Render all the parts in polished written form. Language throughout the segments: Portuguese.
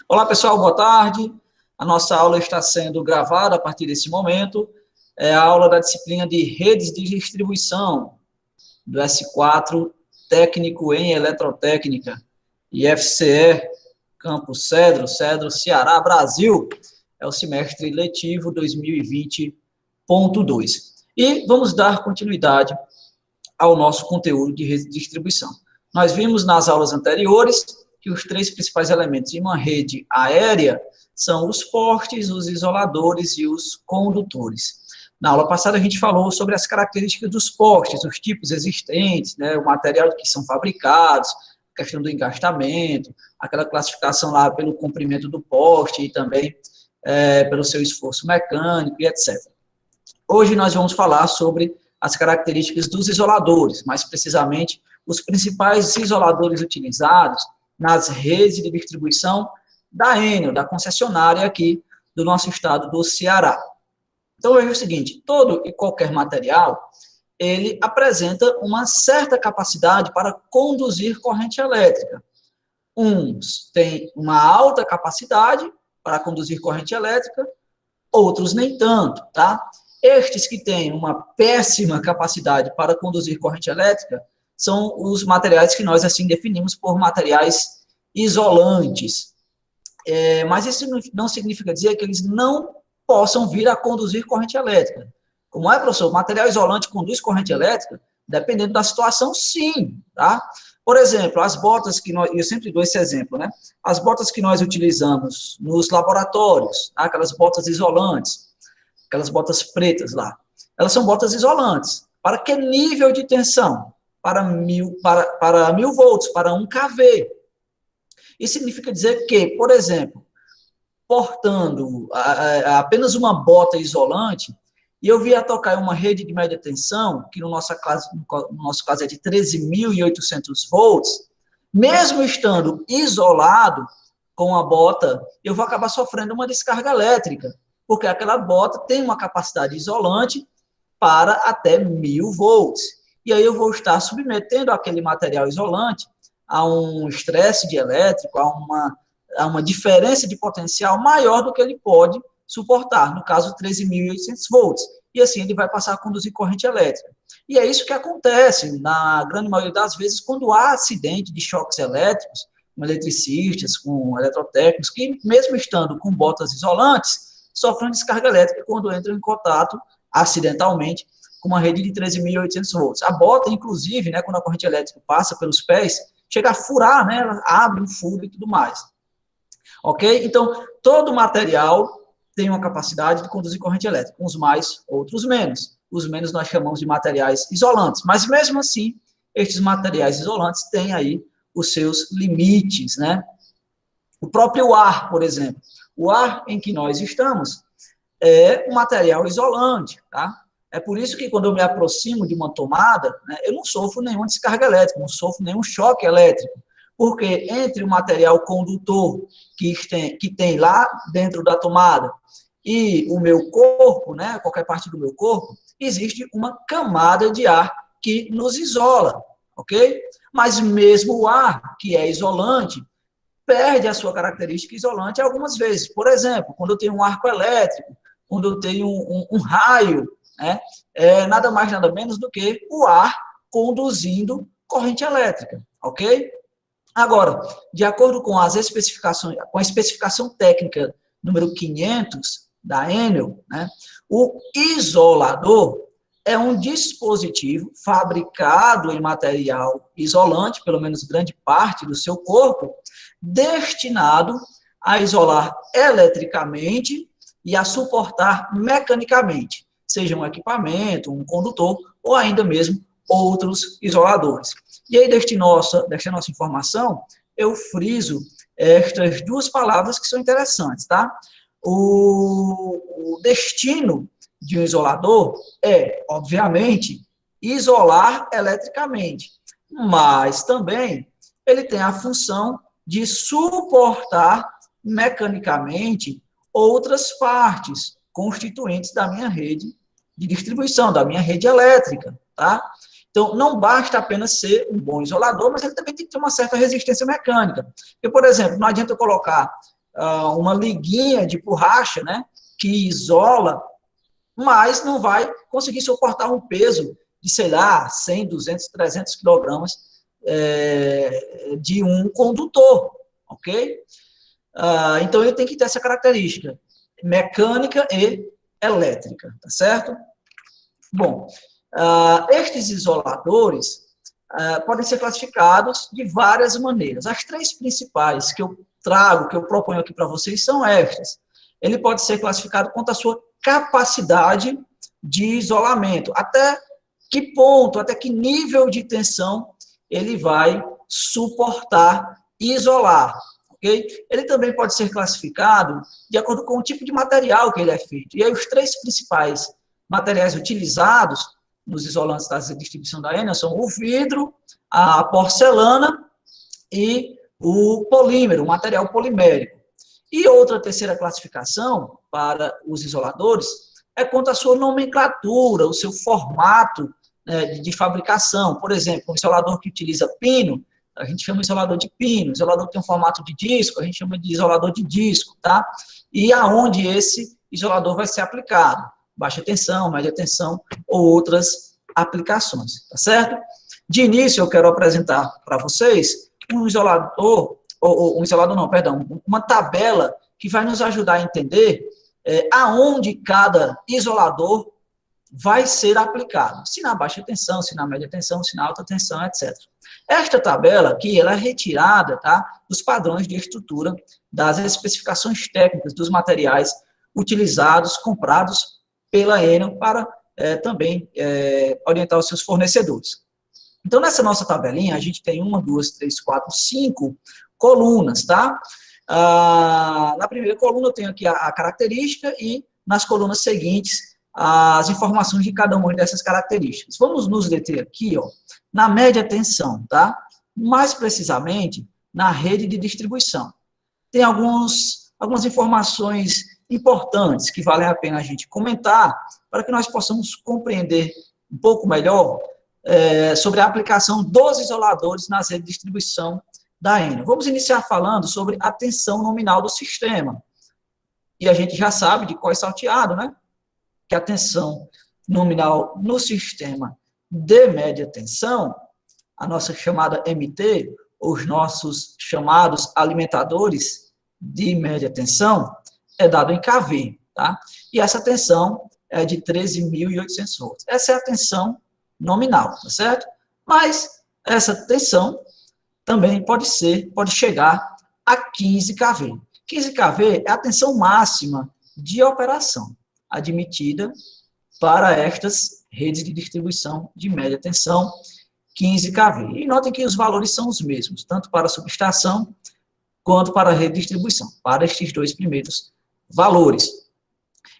Olá, pessoal, boa tarde. A nossa aula está sendo gravada a partir desse momento. É a aula da disciplina de redes de distribuição, do S4, técnico em eletrotécnica, IFCE, Campus Cedro, Ceará, Brasil. É o semestre letivo 2020.2. E vamos dar continuidade ao nosso conteúdo de rede de distribuição. Nós vimos nas aulas anteriores que os três principais elementos de uma rede aérea são os postes, os isoladores e os condutores. Na aula passada a gente falou sobre as características dos postes, os tipos existentes, né, o material que são fabricados, a questão do engastamento, aquela classificação lá pelo comprimento do poste e também pelo seu esforço mecânico e etc. Hoje nós vamos falar sobre as características dos isoladores, mais precisamente os principais isoladores utilizados nas redes de distribuição da Enel, da concessionária aqui do nosso estado do Ceará. Então, veja o seguinte, todo e qualquer material, ele apresenta uma certa capacidade para conduzir corrente elétrica. Uns têm uma alta capacidade para conduzir corrente elétrica, outros nem tanto, tá? Estes que têm uma péssima capacidade para conduzir corrente elétrica são os materiais que nós assim definimos por materiais isolantes. Mas isso não significa dizer que eles não possam vir a conduzir corrente elétrica. Como é, professor? O material isolante conduz corrente elétrica? Dependendo da situação, sim, tá? Por exemplo, as botas que nós... Eu sempre dou esse exemplo, né? As botas que nós utilizamos nos laboratórios, tá? Aquelas botas isolantes, aquelas botas pretas lá, elas são botas isolantes. Para que nível de tensão? Para 1000 volts, para 1 kV. Isso significa dizer que, por exemplo, portando apenas uma bota isolante, e eu vier a tocar em uma rede de média tensão, que no nosso caso é de 13.800 volts, mesmo estando isolado com a bota, eu vou acabar sofrendo uma descarga elétrica, porque aquela bota tem uma capacidade isolante para até 1000 volts. E aí eu vou estar submetendo aquele material isolante a um estresse dielétrico, a uma diferença de potencial maior do que ele pode suportar, no caso 13.800 volts, e assim ele vai passar a conduzir corrente elétrica. E é isso que acontece, na grande maioria das vezes, quando há acidente de choques elétricos, com eletricistas, com eletrotécnicos, que mesmo estando com botas isolantes, sofrem descarga elétrica quando entram em contato, acidentalmente, com uma rede de 13.800 volts. A bota, inclusive, né, quando a corrente elétrica passa pelos pés, chega a furar, né, ela abre um furo e tudo mais. Ok? Então, todo material tem uma capacidade de conduzir corrente elétrica, uns mais, outros menos. Os menos nós chamamos de materiais isolantes, mas mesmo assim, estes materiais isolantes têm aí os seus limites, né? O próprio ar, por exemplo. O ar em que nós estamos é um material isolante, tá? É por isso que quando eu me aproximo de uma tomada, né, eu não sofro nenhuma descarga elétrica, não sofro nenhum choque elétrico, porque entre o material condutor que tem lá dentro da tomada e o meu corpo, né, qualquer parte do meu corpo, existe uma camada de ar que nos isola, ok? Mas mesmo o ar, que é isolante, perde a sua característica isolante algumas vezes. Por exemplo, quando eu tenho um arco elétrico, quando eu tenho um raio, né, nada mais, nada menos do que o ar conduzindo corrente elétrica, ok? Agora, de acordo com as especificações, com a especificação técnica número 500 da Enel, né, o isolador é um dispositivo fabricado em material isolante, pelo menos grande parte do seu corpo, destinado a isolar eletricamente e a suportar mecanicamente, seja um equipamento, um condutor, ou ainda mesmo outros isoladores. E aí, desta nossa informação, eu friso estas duas palavras que são interessantes, tá? O destino de um isolador é, obviamente, isolar eletricamente, mas também ele tem a função de suportar mecanicamente outras partes constituintes da minha rede de distribuição, da minha rede elétrica, tá? Então, não basta apenas ser um bom isolador, mas ele também tem que ter uma certa resistência mecânica. Porque, por exemplo, não adianta eu colocar uma liguinha de borracha, né, que isola, mas não vai conseguir suportar um peso de, sei lá, 100, 200, 300 quilogramas de um condutor, ok? Então, ele tem que ter essa característica mecânica e elétrica, tá certo? Bom, estes isoladores podem ser classificados de várias maneiras. As três principais que eu trago, que eu proponho aqui para vocês, são estas. Ele pode ser classificado quanto à sua capacidade de isolamento. Até que ponto, até que nível de tensão ele vai suportar e isolar. Okay? Ele também pode ser classificado de acordo com o tipo de material que ele é feito. E aí os três principais materiais utilizados nos isolantes da distribuição da Enel são o vidro, a porcelana e o polímero, o material polimérico. E outra terceira classificação para os isoladores é quanto à sua nomenclatura, o seu formato de fabricação. Por exemplo, um isolador que utiliza pino, a gente chama de isolador de pino. Isolador que tem um formato de disco, a gente chama de isolador de disco, tá? E aonde esse isolador vai ser aplicado? Baixa tensão, média tensão ou outras aplicações, tá certo? De início, eu quero apresentar para vocês um isolador, uma tabela que vai nos ajudar a entender aonde cada isolador vai ser aplicado. Se na baixa tensão, se na média tensão, se na alta tensão, etc. Esta tabela aqui, ela é retirada, tá, dos padrões de estrutura, das especificações técnicas dos materiais utilizados, comprados pela Enel para também orientar os seus fornecedores. Então, nessa nossa tabelinha, a gente tem 1, 2, 3, 4, 5 colunas, tá? Na primeira coluna eu tenho aqui a característica e nas colunas seguintes as informações de cada uma dessas características. Vamos nos deter aqui, ó, na média tensão, tá? Mais precisamente, na rede de distribuição. Tem algumas informações importantes que valem a pena a gente comentar para que nós possamos compreender um pouco melhor sobre a aplicação dos isoladores nas redes de distribuição da Enel. Vamos iniciar falando sobre a tensão nominal do sistema. E a gente já sabe de qual é salteado, né? Que a tensão nominal no sistema de média tensão, a nossa chamada MT, os nossos chamados alimentadores de média tensão, é dado em kV, tá? E essa tensão é de 13.800 volts. Essa é a tensão nominal, tá certo? Mas essa tensão também pode chegar a 15 kV. 15 kV é a tensão máxima de operação admitida para estas redes de distribuição de média tensão, 15 kV. E notem que os valores são os mesmos, tanto para a subestação quanto para a rede de distribuição, para estes dois primeiros valores.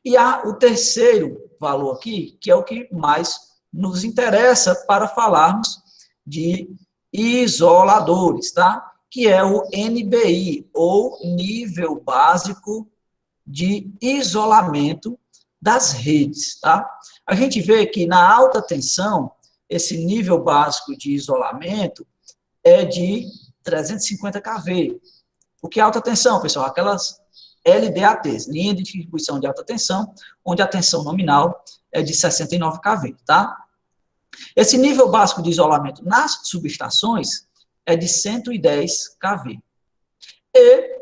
E há o terceiro valor aqui, que é o que mais nos interessa para falarmos de isoladores, tá? Que é o NBI, ou nível básico de isolamento das redes, tá? A gente vê que na alta tensão, esse nível básico de isolamento é de 350 kV. O que é alta tensão, pessoal? Aquelas LDATs, linha de distribuição de alta tensão, onde a tensão nominal é de 69 kV, tá? Esse nível básico de isolamento nas subestações é de 110 kV. E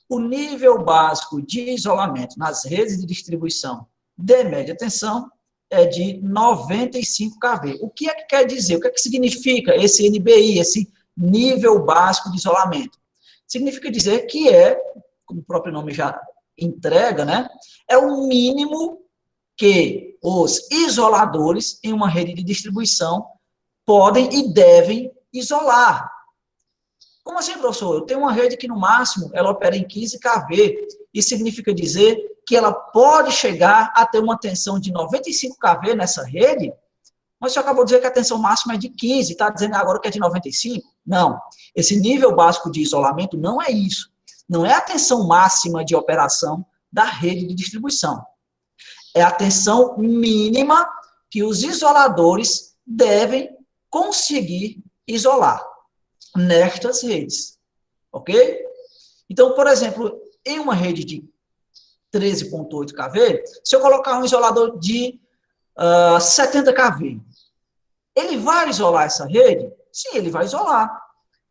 o nível básico de isolamento nas redes de distribuição de média tensão é de 95 kV. O que é que quer dizer? O que é que significa esse NBI, esse nível básico de isolamento? Significa dizer que como o próprio nome já entrega, né, é o mínimo que os isoladores em uma rede de distribuição podem e devem isolar. Como assim, professor? Eu tenho uma rede que, no máximo, ela opera em 15 kV. Isso significa dizer que ela pode chegar a ter uma tensão de 95 kV nessa rede? Mas você acabou de dizer que a tensão máxima é de 15, está dizendo agora que é de 95? Não. Esse nível básico de isolamento não é isso. Não é a tensão máxima de operação da rede de distribuição. É a tensão mínima que os isoladores devem conseguir isolar nestas redes, ok? Então, por exemplo, em uma rede de 13.8 kV, se eu colocar um isolador de 70 kV, ele vai isolar essa rede? Sim, ele vai isolar.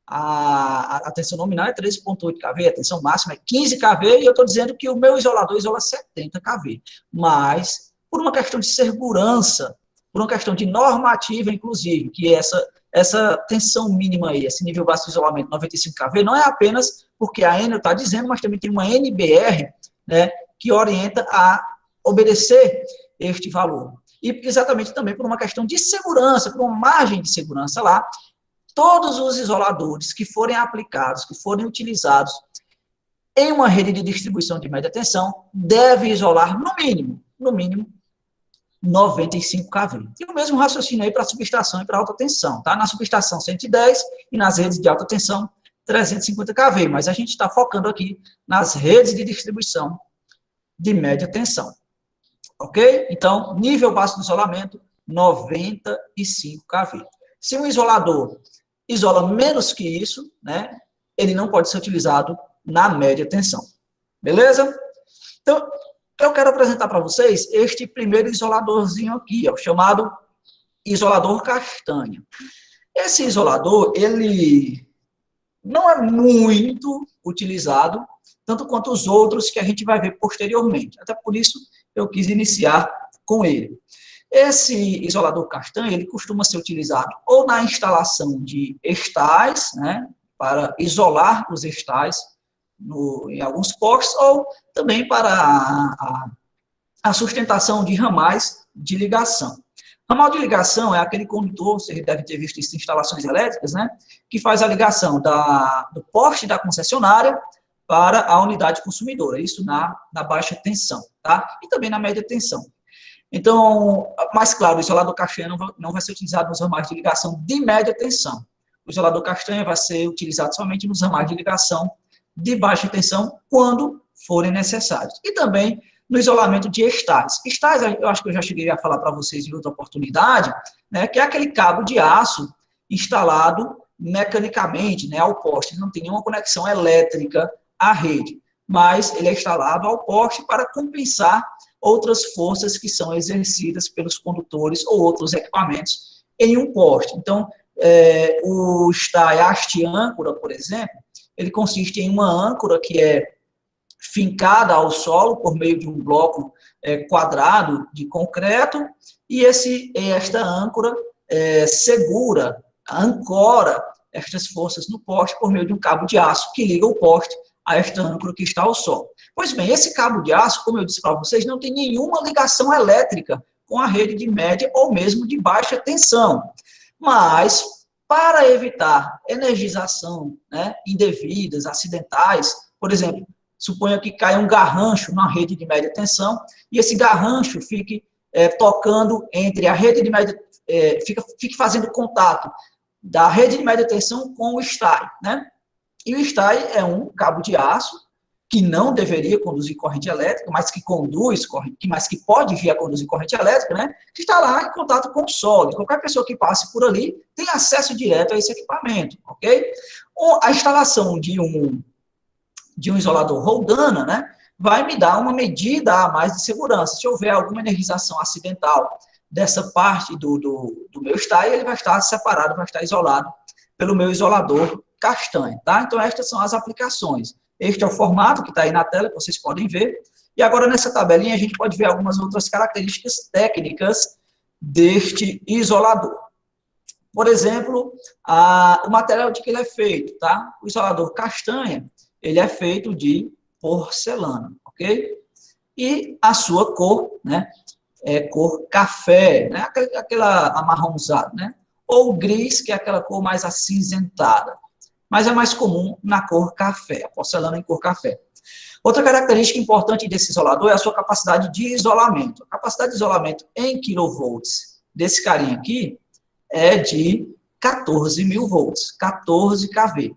A tensão nominal é 13.8 kV, a tensão máxima é 15 kV, e eu estou dizendo que o meu isolador isola 70 kV. Mas, por uma questão de segurança, por uma questão de normativa, inclusive, que essa tensão mínima aí, esse nível básico de isolamento 95 kV, não é apenas porque a Enel está dizendo, mas também tem uma NBR, né, que orienta a obedecer este valor. E exatamente também por uma questão de segurança, por uma margem de segurança lá, todos os isoladores que forem aplicados, que forem utilizados em uma rede de distribuição de média tensão, devem isolar no mínimo, 95 kV. E o mesmo raciocínio aí para subestação e para alta tensão, tá? Na subestação 110 e nas redes de alta tensão 350 kV, mas a gente está focando aqui nas redes de distribuição de média tensão. Ok? Então, nível básico de isolamento, 95 kV. Se um isolador isola menos que isso, né, ele não pode ser utilizado na média tensão. Beleza? Então, eu quero apresentar para vocês este primeiro isoladorzinho aqui, ó, chamado isolador castanha. Esse isolador, ele não é muito utilizado, tanto quanto os outros que a gente vai ver posteriormente. Até por isso, eu quis iniciar com ele. Esse isolador castanha, ele costuma ser utilizado ou na instalação de estais, né, para isolar os estais em alguns postes, ou também para a sustentação de ramais de ligação. Ramal de ligação é aquele condutor, você deve ter visto isso em instalações elétricas, né, que faz a ligação do poste da concessionária para a unidade consumidora, isso na baixa tensão, tá? E também na média tensão. Então, mais claro, o isolador castanha não vai ser utilizado nos ramais de ligação de média tensão. O isolador castanha vai ser utilizado somente nos ramais de ligação de baixa tensão, quando forem necessários. E também no isolamento de estais. Estais, eu acho que eu já cheguei a falar para vocês em outra oportunidade, né, que é aquele cabo de aço instalado mecanicamente, né, ao poste. Ele não tem nenhuma conexão elétrica à rede, mas ele é instalado ao poste para compensar outras forças que são exercidas pelos condutores ou outros equipamentos em um poste. Então, o estai haste âncora, por exemplo, ele consiste em uma âncora que é fincada ao solo por meio de um bloco quadrado de concreto, e esta âncora ancora estas forças no poste por meio de um cabo de aço que liga o poste a esta âncora que está ao solo. Pois bem, esse cabo de aço, como eu disse para vocês, não tem nenhuma ligação elétrica com a rede de média ou mesmo de baixa tensão. Mas, para evitar energização, né, indevidas, acidentais, por exemplo, suponha que caia um garrancho na rede de média tensão e esse garrancho fique tocando entre a rede de média, fique fazendo contato da rede de média tensão com o estai, né? E o estai é um cabo de aço que não deveria conduzir corrente elétrica, mas que conduz corrente, mas que pode vir a conduzir corrente elétrica, né? Que está lá em contato com o solo. Qualquer pessoa que passe por ali tem acesso direto a esse equipamento, ok? A instalação de um isolador Roldana, né, vai me dar uma medida a mais de segurança. Se houver alguma energização acidental dessa parte do meu estai, ele vai estar separado, vai estar isolado pelo meu isolador castanho, tá? Então, estas são as aplicações. Este é o formato que está aí na tela, que vocês podem ver. E agora, nessa tabelinha, a gente pode ver algumas outras características técnicas deste isolador. Por exemplo, o material de que ele é feito, tá? O isolador castanha, ele é feito de porcelana, ok? E a sua cor, né, é cor café, né, aquela amarronzada, né? Ou gris, que é aquela cor mais acinzentada. Mas é mais comum na cor café, a porcelana em cor café. Outra característica importante desse isolador é a sua capacidade de isolamento. A capacidade de isolamento em quilovolts desse carinha aqui é de 14.000 volts, 14 kV.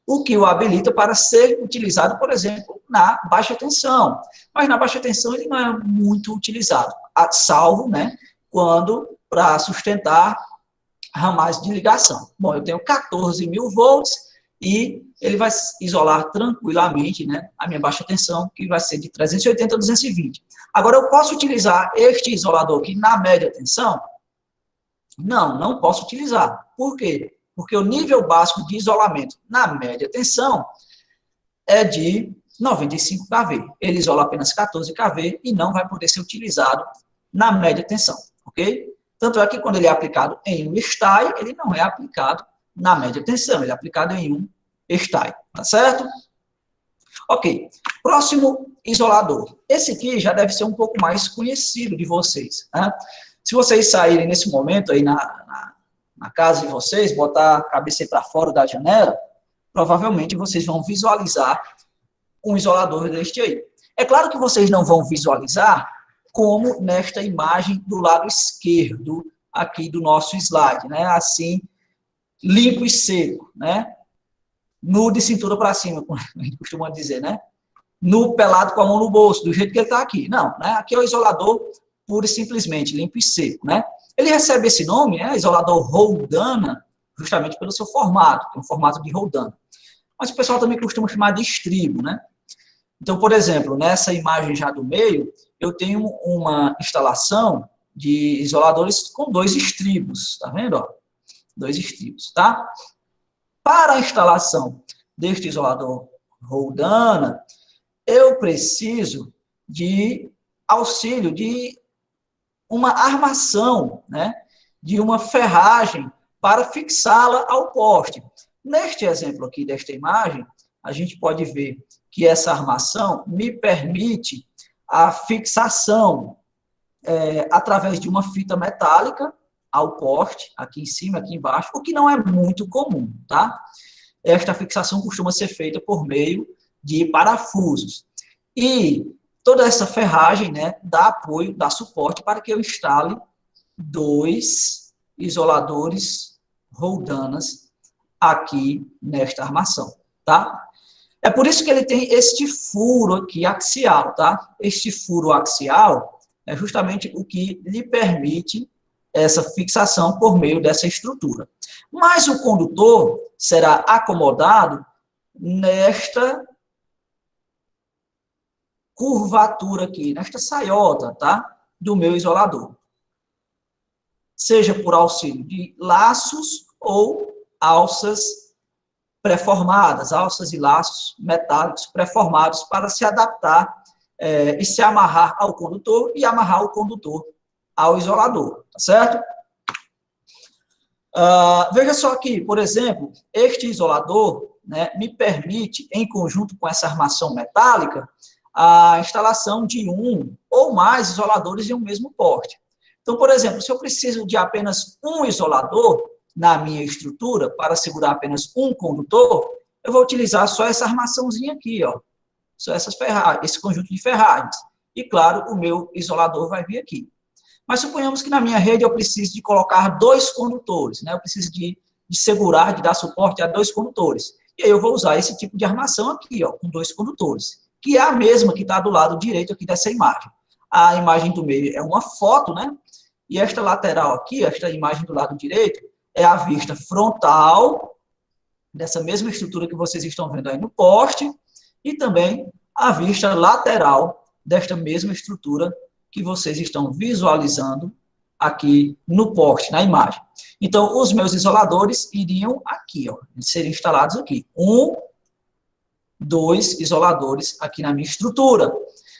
O que o habilita para ser utilizado, por exemplo, na baixa tensão. Mas na baixa tensão ele não é muito utilizado, salvo, né, quando para sustentar ramais de ligação. Bom, eu tenho 14.000 volts e ele vai isolar tranquilamente, né, a minha baixa tensão, que vai ser de 380 a 220. Agora, eu posso utilizar este isolador aqui na média tensão? Não, não posso utilizar. Por quê? Porque o nível básico de isolamento na média tensão é de 95 kV. Ele isola apenas 14 kV e não vai poder ser utilizado na média tensão, ok? Tanto é que quando ele é aplicado em um STAI, ele não é aplicado na média tensão, ele é aplicado em um STAI, tá certo? Ok, próximo isolador. Esse aqui já deve ser um pouco mais conhecido de vocês, né? Se vocês saírem nesse momento aí na casa de vocês, botar a cabeça para fora da janela, provavelmente vocês vão visualizar um isolador deste aí. É claro que vocês não vão visualizar como nesta imagem do lado esquerdo aqui do nosso slide, né? Assim, limpo e seco, né? Nu de cintura para cima, como a gente costuma dizer, né? Nu pelado com a mão no bolso, do jeito que ele está aqui. Não, né? Aqui é o isolador pura e simplesmente, limpo e seco, né? Ele recebe esse nome, né? Isolador Roldana, justamente pelo seu formato, que é um formato de Roldana. Mas o pessoal também costuma chamar de estribo, né? Então, por exemplo, nessa imagem já do meio, eu tenho uma instalação de isoladores com 2 estribos, tá vendo? Ó? 2 estribos, tá? Para a instalação deste isolador Roldana, eu preciso de auxílio de uma armação, né? De uma ferragem para fixá-la ao poste. Neste exemplo aqui desta imagem, a gente pode ver que essa armação me permite a fixação através de uma fita metálica ao poste, aqui em cima, aqui embaixo, o que não é muito comum, tá? Esta fixação costuma ser feita por meio de parafusos. E toda essa ferragem, né, dá apoio, dá suporte para que eu instale 2 isoladores Roldanas aqui nesta armação, tá? É por isso que ele tem este furo aqui axial, tá? Este furo axial é justamente o que lhe permite essa fixação por meio dessa estrutura. Mas o condutor será acomodado nesta curvatura aqui, nesta saiota, tá? Do meu isolador. Seja por auxílio de laços ou alças pré-formadas, alças e laços metálicos pré-formados para se adaptar e se amarrar ao condutor e amarrar o condutor ao isolador, tá certo? Veja só aqui, por exemplo, este isolador, né, me permite, em conjunto com essa armação metálica, a instalação de um ou mais isoladores em um mesmo porte. Então, por exemplo, se eu preciso de apenas um isolador na minha estrutura para segurar apenas um condutor, eu vou utilizar só essa armaçãozinha aqui, ó, só essas ferragens, esse conjunto de ferragens. E, claro, o meu isolador vai vir aqui. Mas suponhamos que na minha rede eu precise de colocar 2 condutores, né? Eu preciso de segurar, de dar suporte a 2 condutores. E aí eu vou usar esse tipo de armação aqui, ó, com 2 condutores, que é a mesma que está do lado direito aqui dessa imagem. A imagem do meio é uma foto, né? E esta lateral aqui, esta imagem do lado direito, é a vista frontal dessa mesma estrutura que vocês estão vendo aí no poste e também a vista lateral desta mesma estrutura que vocês estão visualizando aqui no poste, na imagem. Então, os meus isoladores iriam aqui, ó, serem instalados aqui. 1, 2 isoladores aqui na minha estrutura.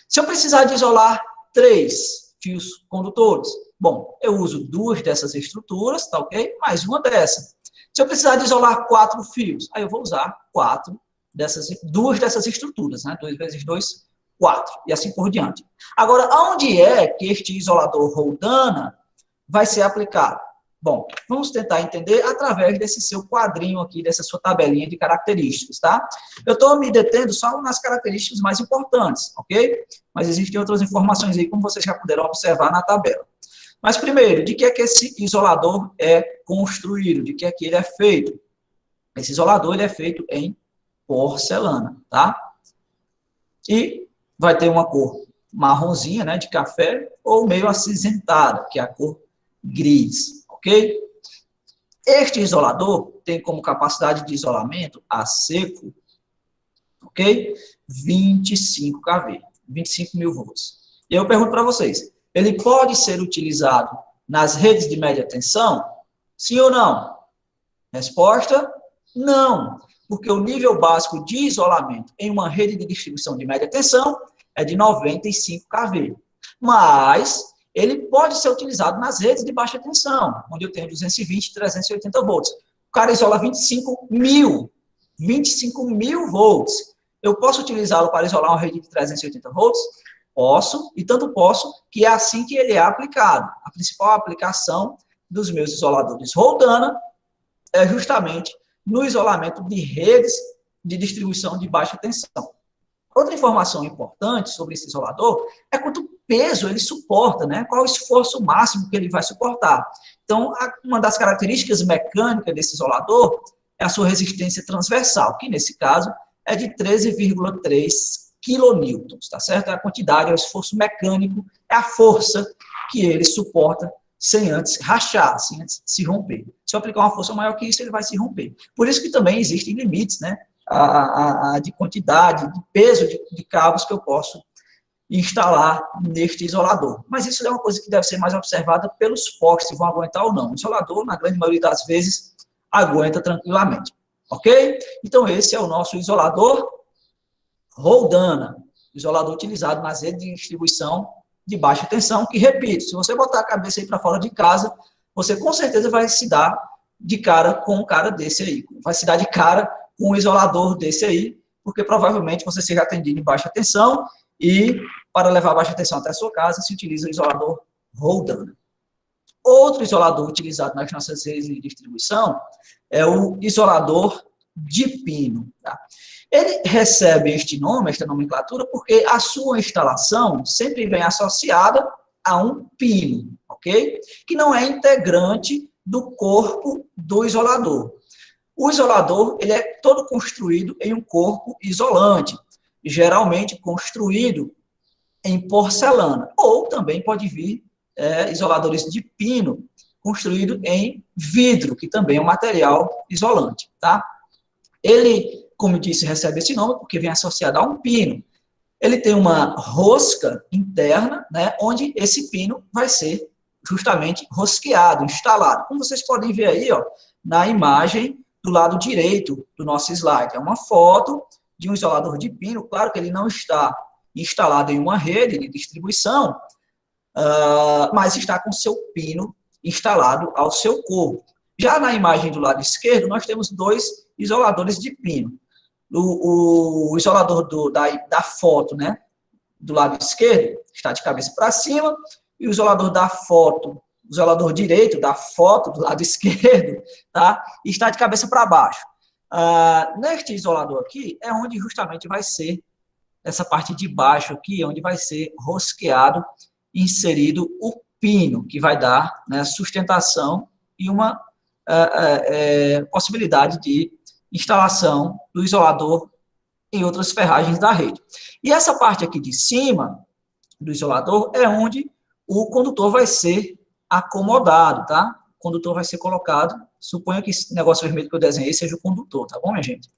Se eu precisar de isolar 3 fios condutores, bom, eu uso 2 dessas estruturas, tá ok? Mais uma dessa. Se eu precisar de isolar 4 fios, aí eu vou usar 2 dessas estruturas, né? 2 vezes 2, 4, e assim por diante. Agora, onde é que este isolador Roldana vai ser aplicado? Bom, vamos tentar entender através desse seu quadrinho aqui, dessa sua tabelinha de características, tá? Eu estou me detendo só nas características mais importantes, ok? Mas existem outras informações aí, como vocês já puderam observar na tabela. Mas, primeiro, de que é que esse isolador é construído? De que é que ele é feito? Esse isolador ele é feito em porcelana, tá? E vai ter uma cor marronzinha, né, de café, ou meio acinzentada, que é a cor gris, ok? Este isolador tem como capacidade de isolamento a seco, ok? 25 kV, 25 mil volts. E eu pergunto para vocês, ele pode ser utilizado nas redes de média tensão? Sim ou não? Resposta, não, porque o nível básico de isolamento em uma rede de distribuição de média tensão é de 95 kV. Mas ele pode ser utilizado nas redes de baixa tensão, onde eu tenho 220 e 380 volts. O cara isola 25 mil volts. Eu posso utilizá-lo para isolar uma rede de 380 volts? Posso, e tanto posso, que é assim que ele é aplicado. A principal aplicação dos meus isoladores Roldana é justamente no isolamento de redes de distribuição de baixa tensão. Outra informação importante sobre esse isolador é quanto peso ele suporta, né? Qual o esforço máximo que ele vai suportar. Então, uma das características mecânicas desse isolador é a sua resistência transversal, que nesse caso é de 13,3 kN, tá certo? É a quantidade, é o esforço mecânico, é a força que ele suporta sem antes rachar, sem antes se romper. Se eu aplicar uma força maior que isso, ele vai se romper. Por isso que também existem limites, né? De quantidade, de peso de cabos que eu posso instalar neste isolador. Mas isso é uma coisa que deve ser mais observada pelos postes, se vão aguentar ou não. O isolador, na grande maioria das vezes, aguenta tranquilamente. Ok? Então, esse é o nosso isolador Roldana, isolador utilizado nas redes de distribuição de baixa tensão, que, repito, se você botar a cabeça aí para fora de casa, você com certeza vai se dar de cara com um cara desse aí. Vai se dar de cara com um isolador desse aí, porque provavelmente você seja atendido em baixa tensão e para levar a baixa tensão até a sua casa se utiliza o isolador Roldana. Outro isolador utilizado nas nossas redes de distribuição é o isolador de pino. Tá? Ele recebe este nome, esta nomenclatura, porque a sua instalação sempre vem associada a um pino, ok? Que não é integrante do corpo do isolador. O isolador, ele é todo construído em um corpo isolante, geralmente construído em porcelana, ou também pode vir isoladores de pino, construído em vidro, que também é um material isolante, tá? Ele, como eu disse, recebe esse nome porque vem associado a um pino. Ele tem uma rosca interna, né, onde esse pino vai ser justamente rosqueado, instalado. Como vocês podem ver aí, ó, na imagem do lado direito do nosso slide. É uma foto de um isolador de pino. Claro que ele não está instalado em uma rede de distribuição, mas está com seu pino instalado ao seu corpo. Já na imagem do lado esquerdo, nós temos dois isoladores de pino. O isolador da foto, né, do lado esquerdo, está de cabeça para cima, e o isolador da foto, o isolador direito da foto, do lado esquerdo, tá, está de cabeça para baixo. Neste isolador aqui, é onde justamente vai ser, essa parte de baixo aqui, onde vai ser rosqueado, inserido o pino, que vai dar, né, sustentação e uma possibilidade de instalação do isolador em outras ferragens da rede. E essa parte aqui de cima do isolador é onde o condutor vai ser acomodado, tá? O condutor vai ser colocado, suponha que esse negócio vermelho que eu desenhei seja o condutor, tá bom, minha gente?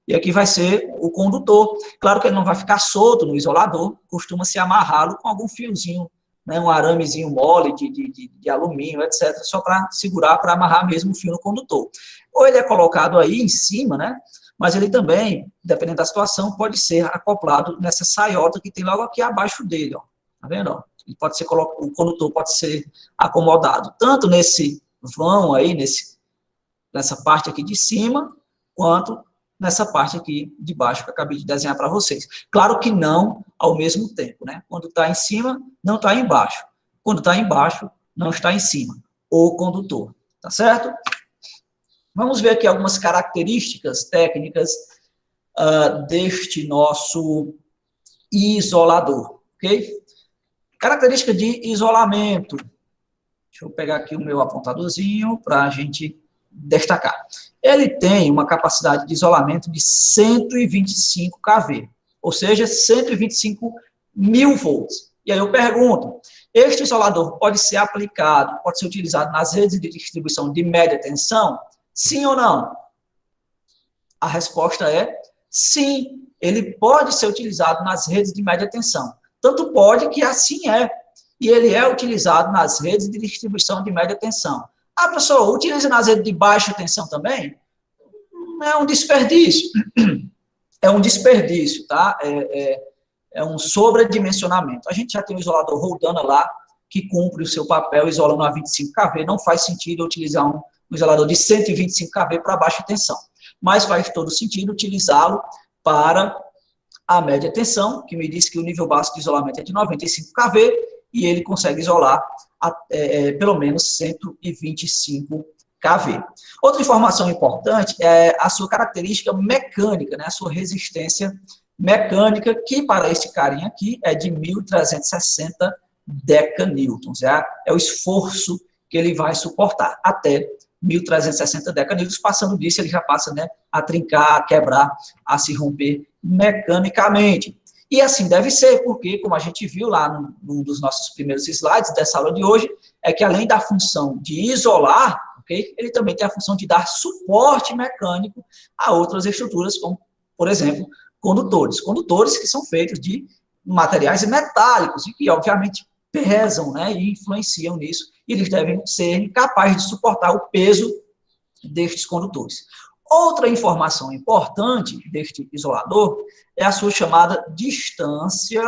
E aqui vai ser o condutor. Claro que ele não vai ficar solto no isolador, costuma-se amarrá-lo com algum fiozinho, né, um aramezinho mole de alumínio, etc., só para segurar, para amarrar mesmo o fio no condutor. Ou ele é colocado aí em cima, né, mas ele também, dependendo da situação, pode ser acoplado nessa saiota que tem logo aqui abaixo dele, ó. Tá vendo? Ó? Ele pode ser, o condutor pode ser acomodado tanto nesse vão aí, nessa parte aqui de cima, quanto nessa parte aqui de baixo que eu acabei de desenhar para vocês. Claro que não ao mesmo tempo, né? Quando está em cima, não está embaixo. Quando está embaixo, não está em cima. O condutor, tá certo? Vamos ver aqui algumas características técnicas deste nosso isolador, ok? Característica de isolamento. Deixa eu pegar aqui o meu apontadorzinho para a gente destacar. Ele tem uma capacidade de isolamento de 125 kV, ou seja, 125 mil volts. E aí eu pergunto, Este isolador pode ser aplicado, pode ser utilizado nas redes de distribuição de média tensão? Sim ou não? A resposta é sim, ele pode ser utilizado nas redes de média tensão. Tanto pode que assim é. E ele é utilizado nas redes de distribuição de média tensão. Ah, professor, utiliza nas redes de baixa tensão também? É um desperdício. É um desperdício, tá? É um sobredimensionamento. A gente já tem o isolador Roldana lá, que cumpre o seu papel isolando a 25 kV. Não faz sentido utilizar um isolador de 125 kV para baixa tensão. Mas faz todo sentido utilizá-lo para a média tensão, que me diz que o nível básico de isolamento é de 95 kV, e ele consegue isolar pelo menos 125 kV. Outra informação importante é a sua característica mecânica, né, a sua resistência mecânica, que para este carinha aqui é de 1.360 decanewtons. É o esforço que ele vai suportar, até 1.360 decanewtons. Passando disso, ele já passa, né, a trincar, a quebrar, a se romper mecanicamente. E assim deve ser, porque, como a gente viu lá num dos nossos primeiros slides dessa aula de hoje, é que além da função de isolar, okay, ele também tem a função de dar suporte mecânico a outras estruturas, como, por exemplo, condutores. Condutores que são feitos de materiais metálicos e que, obviamente, pesam, né, e influenciam nisso, e eles devem ser capazes de suportar o peso destes condutores. Outra informação importante deste isolador é a sua chamada distância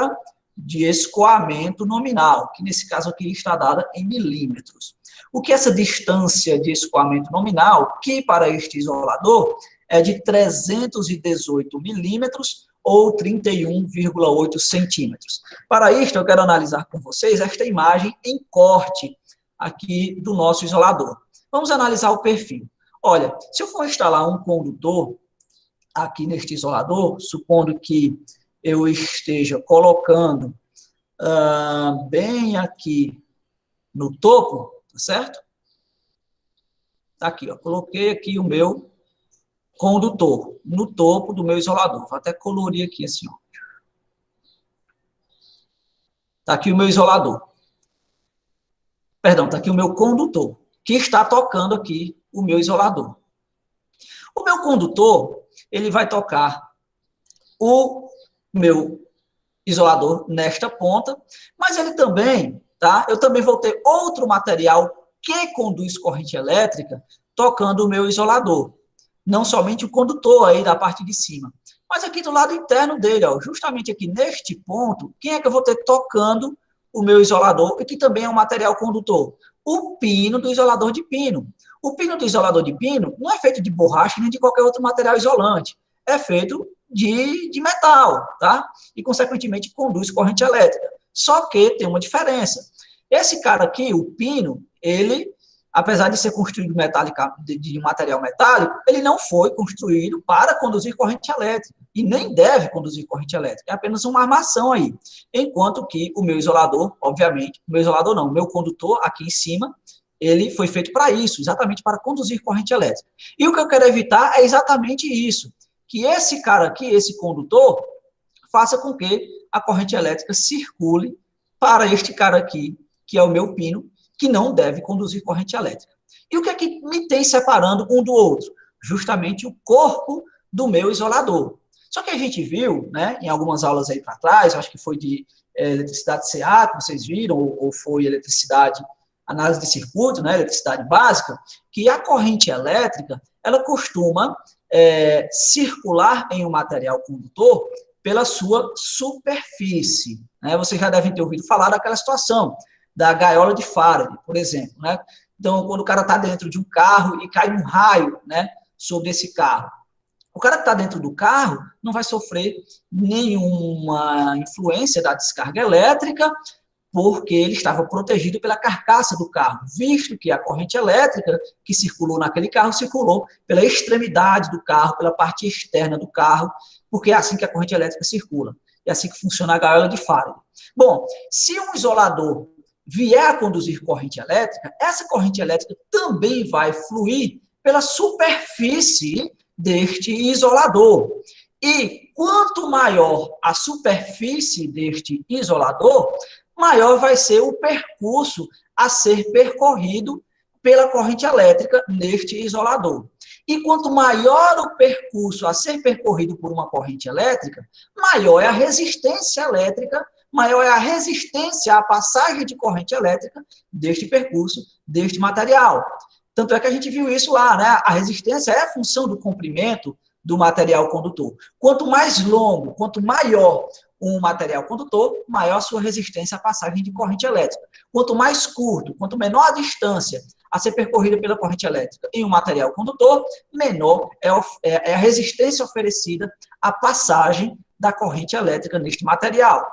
de escoamento nominal, que nesse caso aqui está dada em milímetros. O que é essa distância de escoamento nominal, que para este isolador é de 318 milímetros ou 31,8 centímetros. Para isto, eu quero analisar com vocês esta imagem em corte aqui do nosso isolador. Vamos analisar o perfil. Olha, se eu for instalar um condutor aqui neste isolador, supondo que eu esteja colocando bem aqui no topo, tá certo? Tá aqui, ó, coloquei aqui o meu condutor no topo do meu isolador. Vou até colorir aqui assim, ó. Tá aqui o meu isolador. Perdão, tá aqui o meu condutor, que está tocando aqui o meu isolador. O meu condutor, ele vai tocar o meu isolador nesta ponta, mas ele também, tá? Eu também vou ter outro material que conduz corrente elétrica tocando o meu isolador. Não somente o condutor aí da parte de cima, mas aqui do lado interno dele, ó, justamente aqui neste ponto, quem é que eu vou ter tocando o meu isolador e que também é um material condutor? O pino do isolador de pino. O pino do isolador de pino não é feito de borracha nem de qualquer outro material isolante. É feito de metal, tá? E, consequentemente, conduz corrente elétrica. Só que tem uma diferença. Esse cara aqui, o pino, ele, apesar de ser construído de material metálico, ele não foi construído para conduzir corrente elétrica. E nem deve conduzir corrente elétrica. É apenas uma armação aí. Enquanto que o meu isolador, obviamente, o meu isolador não, o meu condutor aqui em cima, ele foi feito para isso, exatamente para conduzir corrente elétrica. E o que eu quero evitar é exatamente isso, que esse cara aqui, esse condutor, faça com que a corrente elétrica circule para este cara aqui, que é o meu pino, que não deve conduzir corrente elétrica. E o que é que me tem separando um do outro? Justamente o corpo do meu isolador. Só que a gente viu, né, em algumas aulas aí para trás, acho que foi de eletricidade CA, que vocês viram, ou foi eletricidade, análise de circuito, né, eletricidade básica, que a corrente elétrica, ela costuma circular em um material condutor pela sua superfície. Né? Vocês já devem ter ouvido falar daquela situação, da gaiola de Faraday, por exemplo. Né? Então, quando o cara está dentro de um carro e cai um raio, né, sobre esse carro, o cara que está dentro do carro não vai sofrer nenhuma influência da descarga elétrica, porque ele estava protegido pela carcaça do carro, visto que a corrente elétrica que circulou naquele carro circulou pela extremidade do carro, pela parte externa do carro, porque é assim que a corrente elétrica circula. É assim que funciona a gaiola de Faraday. Bom, se um isolador vier a conduzir corrente elétrica, essa corrente elétrica também vai fluir pela superfície deste isolador. E quanto maior a superfície deste isolador, maior vai ser o percurso a ser percorrido pela corrente elétrica neste isolador. E quanto maior o percurso a ser percorrido por uma corrente elétrica, maior é a resistência elétrica, maior é a resistência à passagem de corrente elétrica deste percurso, deste material. Tanto é que a gente viu isso lá, né? A resistência é a função do comprimento do material condutor. Quanto mais longo, quanto maior um material condutor, maior a sua resistência à passagem de corrente elétrica. Quanto mais curto, quanto menor a distância a ser percorrida pela corrente elétrica em um material condutor, menor é a resistência oferecida à passagem da corrente elétrica neste material.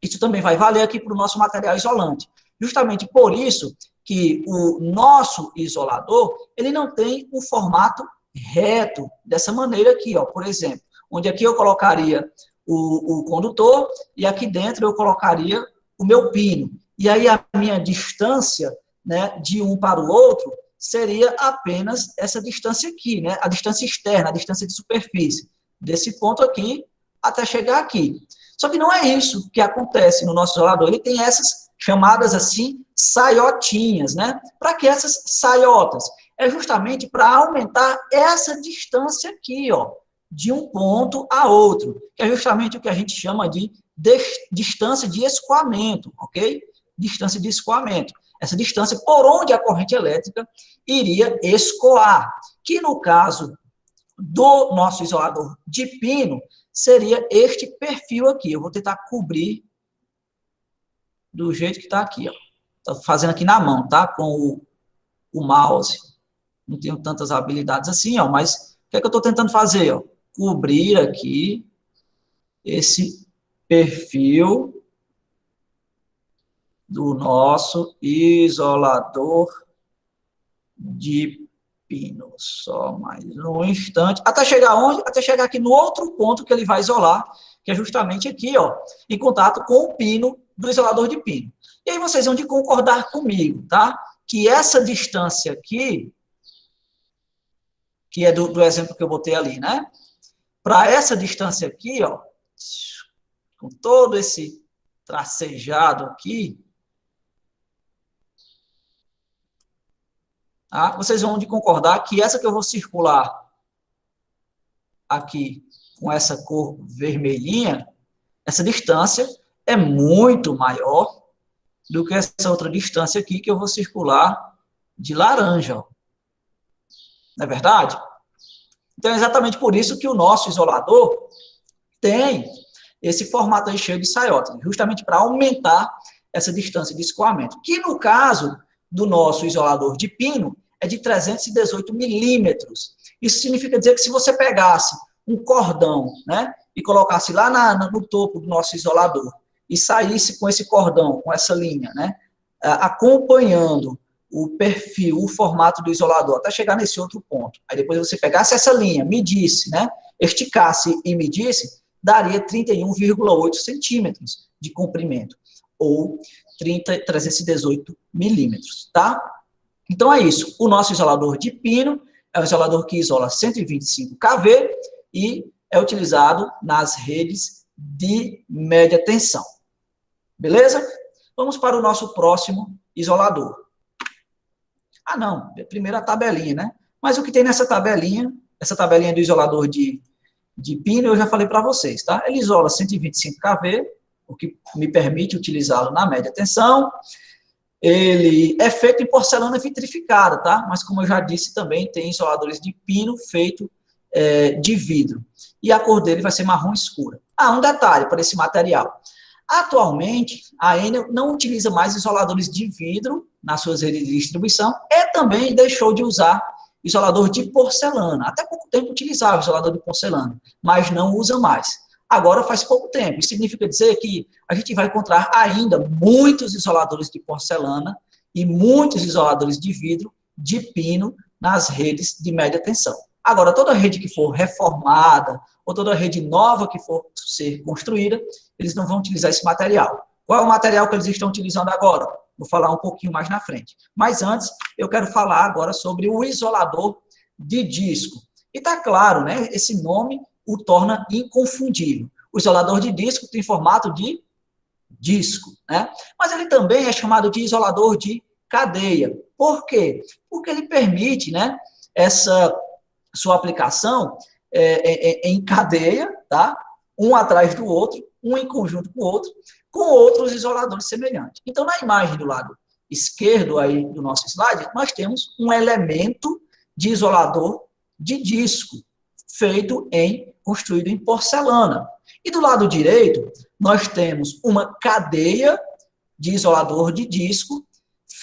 Isso também vai valer aqui para o nosso material isolante. Justamente por isso que o nosso isolador, ele não tem um formato reto, dessa maneira aqui, ó, por exemplo, onde aqui eu colocaria o condutor e aqui dentro eu colocaria o meu pino. E aí a minha distância, né, de um para o outro seria apenas essa distância aqui, né, a distância externa, a distância de superfície, desse ponto aqui até chegar aqui. Só que não é isso que acontece no nosso isolador. Ele tem essas chamadas assim, saiotinhas, né? Para que essas saiotas? É justamente para aumentar essa distância aqui, ó, de um ponto a outro, que é justamente o que a gente chama de distância de escoamento, ok? Distância de escoamento. Essa distância por onde a corrente elétrica iria escoar, que no caso do nosso isolador de pino, seria este perfil aqui. Eu vou tentar cobrir do jeito que está aqui, ó. Estou fazendo aqui na mão, tá? Com o mouse. Não tenho tantas habilidades assim, ó, mas o que é que eu estou tentando fazer, ó? Cobrir aqui esse perfil do nosso isolador de pino. Só mais um instante. Até chegar onde? Até chegar aqui no outro ponto que ele vai isolar, que é justamente aqui, ó, em contato com o pino do isolador de pino. E aí vocês vão de concordar comigo, tá? Que essa distância aqui, que é do exemplo que eu botei ali, né? Para essa distância aqui, ó, com todo esse tracejado aqui, tá? Vocês vão de concordar que essa que eu vou circular aqui com essa cor vermelhinha, essa distância é muito maior do que essa outra distância aqui que eu vou circular de laranja. Ó. Não é verdade? Então, é exatamente por isso que o nosso isolador tem esse formato aí cheio de saiota, justamente para aumentar essa distância de escoamento, que no caso do nosso isolador de pino é de 318 milímetros. Isso significa dizer que se você pegasse um cordão, né, e colocasse lá no topo do nosso isolador e saísse com esse cordão, com essa linha, né, acompanhando o perfil, o formato do isolador, até chegar nesse outro ponto. Aí depois você pegasse essa linha, medisse, né, esticasse e medisse, daria 31,8 centímetros de comprimento, ou 318 milímetros, tá? Então é isso. O nosso isolador de pino é um isolador que isola 125 kV e é utilizado nas redes de média tensão. Beleza? Vamos para o nosso próximo isolador. Ah, não. Primeiro a tabelinha, né? Mas o que tem nessa tabelinha do isolador de pino, eu já falei para vocês, tá? Ele isola 125 kV, o que me permite utilizá-lo na média tensão. Ele é feito em porcelana vitrificada, tá? Mas, como eu já disse, também tem isoladores de pino feito de vidro. E a cor dele vai ser marrom escura. Ah, um detalhe para esse material. Atualmente, a Enel não utiliza mais isoladores de vidro nas suas redes de distribuição e também deixou de usar isolador de porcelana. Até pouco tempo utilizava isolador de porcelana, mas não usa mais. Agora faz pouco tempo. Isso significa dizer que a gente vai encontrar ainda muitos isoladores de porcelana e muitos isoladores de vidro de pino nas redes de média tensão. Agora, toda rede que for reformada ou toda rede nova que for ser construída, eles não vão utilizar esse material. Qual é o material que eles estão utilizando agora? Vou falar um pouquinho mais na frente. Mas antes, eu quero falar agora sobre o isolador de disco. E está claro, né? Esse nome o torna inconfundível. O isolador de disco tem formato de disco, né? Mas ele também é chamado de isolador de cadeia. Por quê? Porque ele permite, né, essa sua aplicação em cadeia, tá? Um atrás do outro, um em conjunto com o outro, com outros isoladores semelhantes. Então, na imagem do lado esquerdo aí do nosso slide, nós temos um elemento de isolador de disco, construído em porcelana. E do lado direito, nós temos uma cadeia de isolador de disco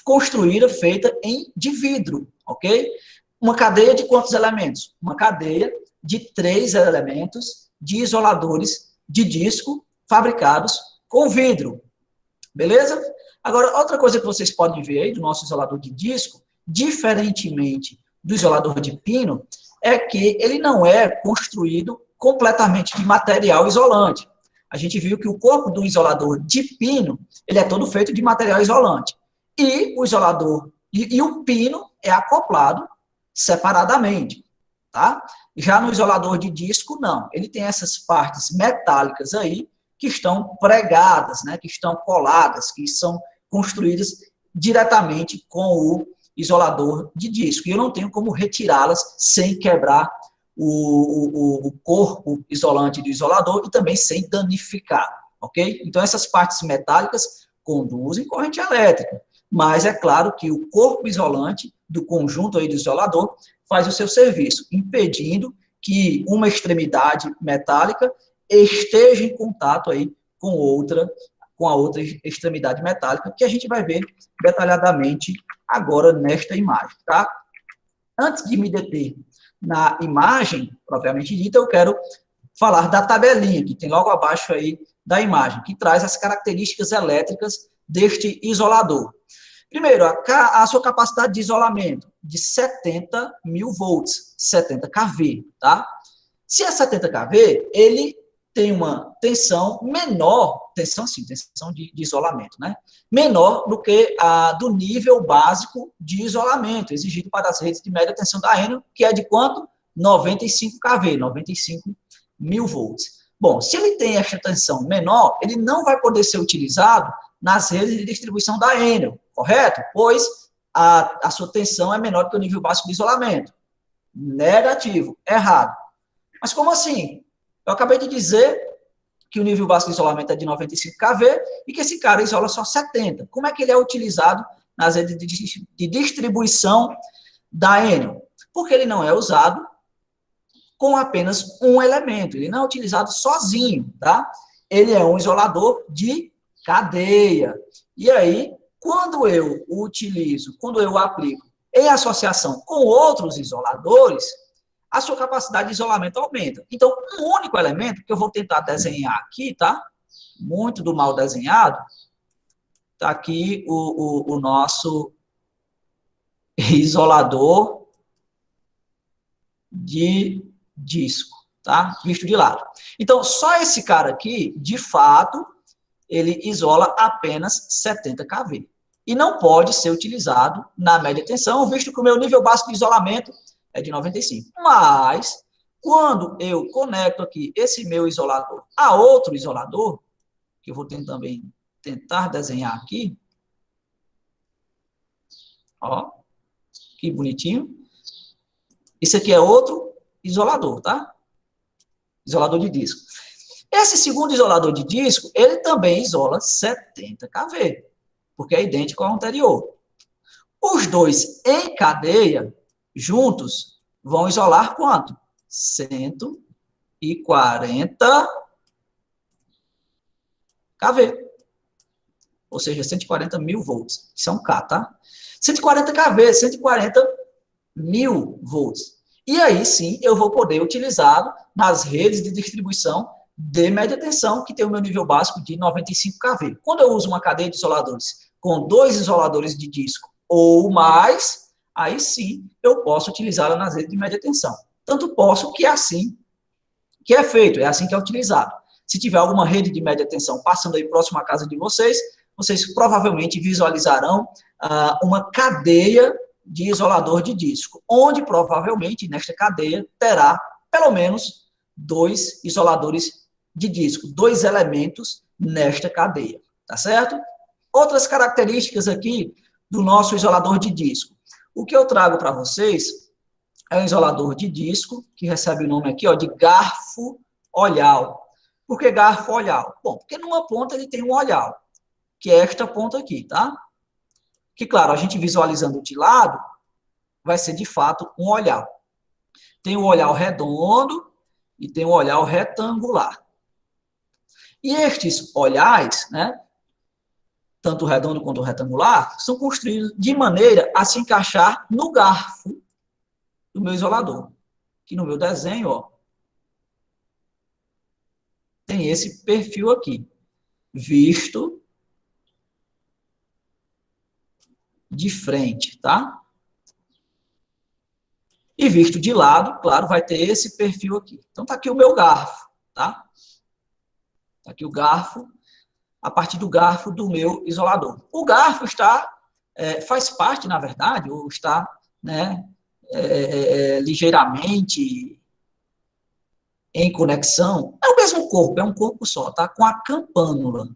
construída, feita de vidro, ok? Uma cadeia de quantos elementos? Uma cadeia de 3 elementos de isoladores de disco fabricados com vidro, beleza? Agora, outra coisa que vocês podem ver aí do nosso isolador de disco, diferentemente do isolador de pino, é que ele não é construído completamente de material isolante. A gente viu que o corpo do isolador de pino, ele é todo feito de material isolante. E o isolador, e o pino é acoplado separadamente, tá? Já no isolador de disco, não. Ele tem essas partes metálicas aí, que estão pregadas, né, que estão coladas, que são construídas diretamente com o isolador de disco. E eu não tenho como retirá-las sem quebrar o corpo isolante do isolador e também sem danificar, ok? Então, essas partes metálicas conduzem corrente elétrica, mas é claro que o corpo isolante do conjunto aí do isolador faz o seu serviço, impedindo que uma extremidade metálica esteja em contato aí com a outra extremidade metálica, que a gente vai ver detalhadamente agora nesta imagem, tá? Antes de me deter na imagem, propriamente dita, eu quero falar da tabelinha, que tem logo abaixo aí da imagem, que traz as características elétricas deste isolador. Primeiro, a sua capacidade de isolamento, de 70 mil volts, 70 kV, tá? Se é 70 kV, ele tem uma tensão menor, tensão de isolamento, né? Menor do que a do nível básico de isolamento exigido para as redes de média tensão da Enel, que é de quanto? 95 kV, 95 mil volts. Bom, se ele tem esta tensão menor, ele não vai poder ser utilizado nas redes de distribuição da Enel, correto? Pois a sua tensão é menor do que o nível básico de isolamento. Negativo, errado. Mas como assim? Eu acabei de dizer que o nível básico de isolamento é de 95 kV e que esse cara isola só 70. Como é que ele é utilizado nas redes de distribuição da Enel? Porque ele não é usado com apenas um elemento, ele não é utilizado sozinho, tá? Ele é um isolador de cadeia. E aí, quando eu aplico em associação com outros isoladores, a sua capacidade de isolamento aumenta. Então, um único elemento que eu vou tentar desenhar aqui, tá? Muito do mal desenhado. Tá aqui o nosso isolador de disco, tá? Visto de lado. Então, só esse cara aqui, de fato, ele isola apenas 70 kV. E não pode ser utilizado na média tensão, visto que o meu nível básico de isolamento é de 95. Mas, quando eu conecto aqui esse meu isolador a outro isolador, que eu vou também tentar desenhar aqui, ó, que bonitinho. Isso aqui é outro isolador, tá? Isolador de disco. Esse segundo isolador de disco, ele também isola 70 kV, porque é idêntico ao anterior. Os dois em cadeia, juntos, vão isolar quanto? 140 kV. Ou seja, 140 mil volts. Isso é um K, tá? 140 kV, 140 mil volts. E aí sim eu vou poder utilizá-lo nas redes de distribuição de média tensão, que tem o meu nível básico de 95 kV. Quando eu uso uma cadeia de isoladores com 2 isoladores de disco ou mais, aí sim eu posso utilizá-la nas redes de média tensão. Tanto posso que é assim que é feito, é assim que é utilizado. Se tiver alguma rede de média tensão passando aí próximo à casa de vocês, vocês provavelmente visualizarão uma cadeia de isolador de disco, onde provavelmente nesta cadeia terá pelo menos 2 isoladores de disco, 2 elementos nesta cadeia. tá certo? Outras características aqui do nosso isolador de disco. O que eu trago para vocês é um isolador de disco, que recebe o nome aqui, ó, de garfo olhal. Por que garfo olhal? Bom, porque numa ponta ele tem um olhal, que é esta ponta aqui, tá? Que, claro, a gente visualizando de lado, vai ser de fato um olhal. Tem o olhal redondo e tem o olhal retangular. E estes olhares, né, tanto o redondo quanto o retangular, são construídos de maneira a se encaixar no garfo do meu isolador. Que no meu desenho, ó, tem esse perfil aqui, visto de frente, tá? E visto de lado, claro, vai ter esse perfil aqui. Então, tá aqui o meu garfo, tá? Tá aqui o garfo, a partir do garfo do meu isolador. O garfo faz parte, na verdade, ou está, né, ligeiramente em conexão, é o mesmo corpo, é um corpo só, tá? Com a campânula,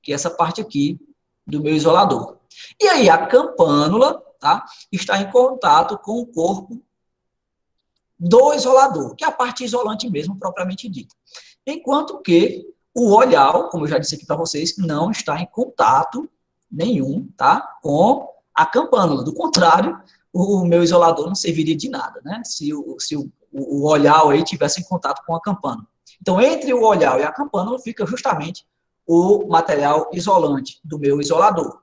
que é essa parte aqui do meu isolador. E aí, a campânula, tá, está em contato com o corpo do isolador, que é a parte isolante mesmo, propriamente dita. Enquanto que o olhal, como eu já disse aqui para vocês, não está em contato nenhum, tá, com a campânula. Do contrário, o meu isolador não serviria de nada, né, se o olhal aí tivesse em contato com a campânula. Então, entre o olhal e a campânula fica justamente o material isolante do meu isolador.